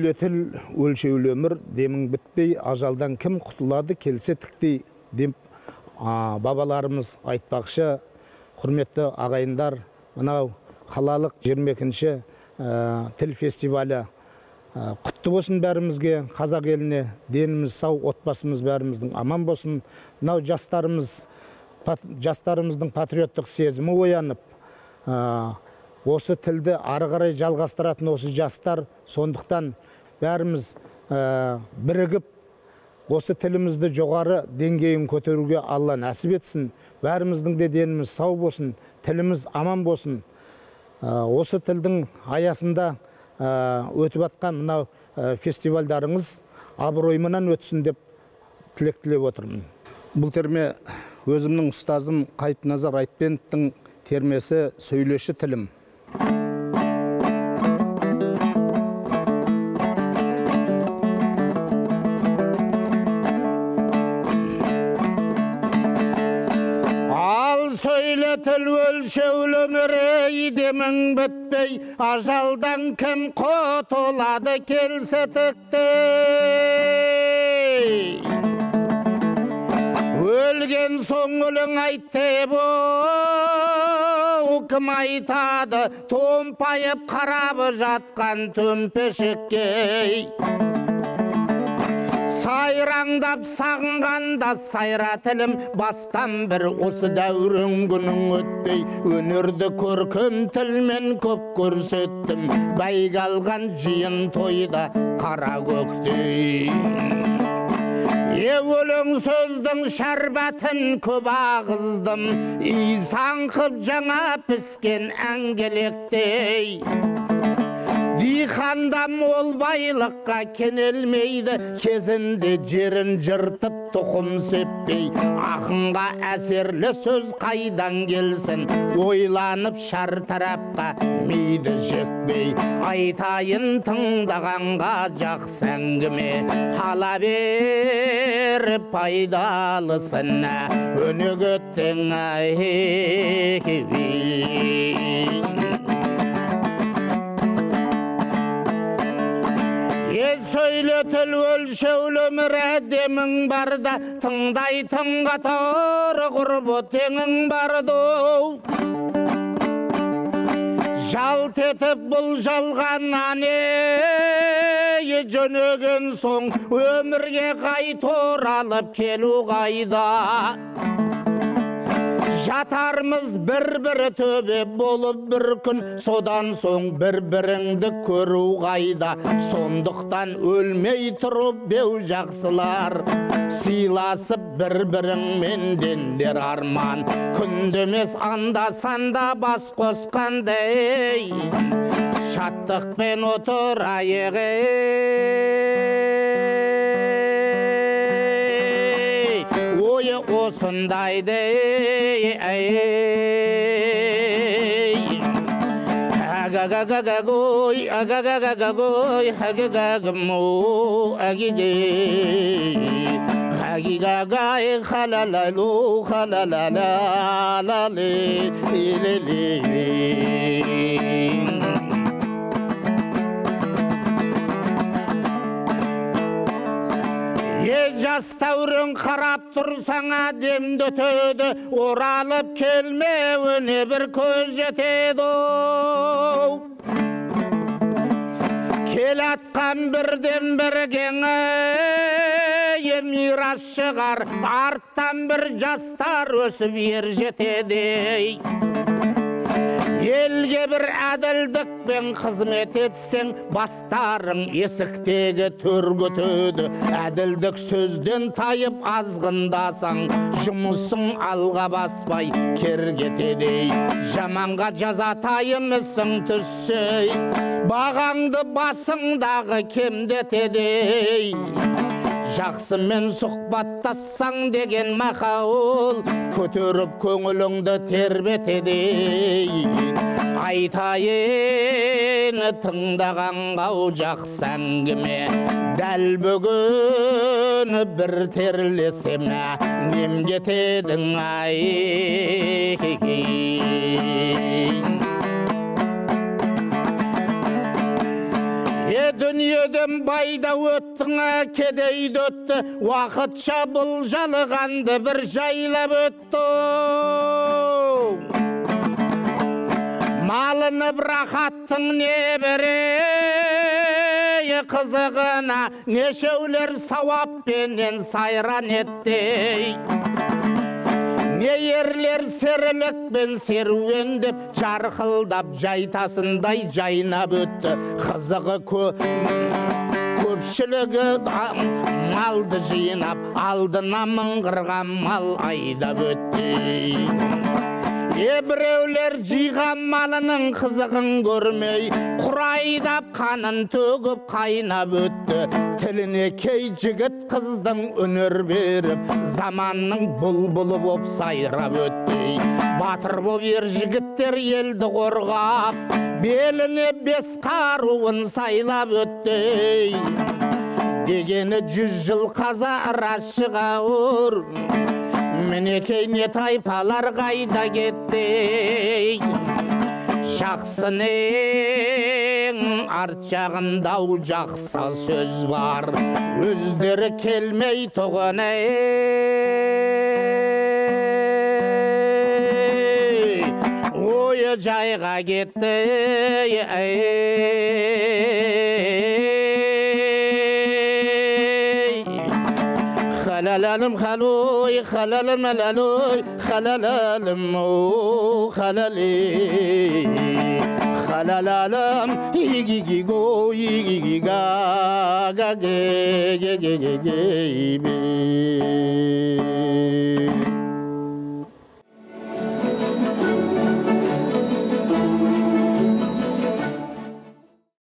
сөйлетіл өлшеулі өмір демің бітпей, ажалдан кім құтылады келсе тіктей деп бабаларымыз айтпақшы. Құрметті ағайындар, мынау қалалық 22-ші тіл фестивалі құтты болсын бәрімізге, қазақ еліне. Деніміз сау, отбасымыз бәріміздің аман болсын. Мынау жастарымыздың патриоттық сезімі оянып, осы тілді ары қарай жалғастыратын осы жастар. Сондықтан бәріміз бірігіп, осы тілімізді жоғары деңгейін көтеруге Алла нәсіп етсін. Бәріміздің де деніміз сау болсын, тіліміз аман болсын. Осы тілдің аясында өтіп атқан мынау фестивальдарыңыз абыройменен өтсін деп тілек тілеп отырмын. Бұл терме өзімнің ұстазым Қайыпназар Айтпеновтың термесі «Сөйлеші тілім». Сөйлетіл өлшеулі өмірі демің бітпей, ажалдан кім құтылады келсе тіктей. Өлген соң өлең айт деп кім айтады, томпайып қарап жатқан төмпешікке. Сайраңдап сағынғанда сайра тілім, бастан бір осы дәурен күнің өтпей. Өнерді көркем тілмен көп көрсеттім, бәйге алған жиын тойда қара көктей. Өлең сөздің шәрбәтін көп ағыздым, саңқып жаңа піскен әңгелектей. Диханда мол байлыққа кенелмейді, кезінде жерін жыртып тұқым сеппей. Ақынға әсерлі сөз қайдан келсін, ойланып шар тарапқа мейді жекпей. Айтайын тыңдағанға жақсы әңгіме, ала бер пайдалысын өнегөттің Сөйлетіл өлшеулі өмір демің барда, тыңдайтын қатар құрбы теңің барды. Жалт етіп бұл жалғаннан жөнеген соң, өмірге қайт оралып келу қайда. Жатармыз бір-бірі төбе болып бір күн, содан соң бір-біріңді көру қайда. Сондықтан өлмей тұрып беу жақсылар, сыйласып бір-біріңмен дендер арман. Күндемес анда-санда бас қосқандай, шаттықпен отырайық. Ойы осындайды, агагагагагой, агагагагагой, агагагаму, агидей, агигагай, халалалу, халалалалалали, илили. Жас тәурен қарап тұрсаңа демді өтеді, оралып келмеуіне бір көз жетеді. Келатқан бірден бір кеңі мирас шығар, арттан бір жастар өсіп ер жетеді. Елге бір әділдікпен қызмет етсең, бастарың есіктегі төргі өтеді. Әділдік сөзден тайып азғындасаң, жұмысың алға баспай кергетеді. Жаманға жазатайымысың түссе, бағаңды басыңдағы кемдетеді. Жақсымен сұхбаттассаң деген мақаул, көтеріп көңіліңді тербетеді. Айтайын тыңдағанға жақсы әңгіме, дәл бүгін бір терлесеме, нем кетедің ай. Дүние Өдем байда өттің, кедейді өтті, уақытша бұл жалығанды бір жайлап өтті. Малынып рахаттың не бере, қызығына нешеулер сауаппенен сайран етті. Не ерлер серілікпен серуендеп, жарқылдап жайтасындай жайнап өтті. Қызығы көпшілігі малды жинап, алдына мыңғырған мал айдап өтті. Біреулер жиған малының қызығын көрмей, құрайдап қанын төгіп қайнап өтті. Тіліне кей жігіт қыздың өнер беріп, заманның бұлбұлы боп сайрап өтті. Батыр боп ер жігіттер елді қорғап, беліне 5 қаруын сайлап өтті. Дегені 100 жыл қаза рашыға ұр, мінекей не тайпалар қайда кетті. Жақсының арт жағындау жақса сөз бар, өздері келмей тұғын ойы жайға кетті. Хalalalım haloy, halalalım haloy, halalalım o halali. Halalalım igi go igi ga ga ge ge ge ge ge be.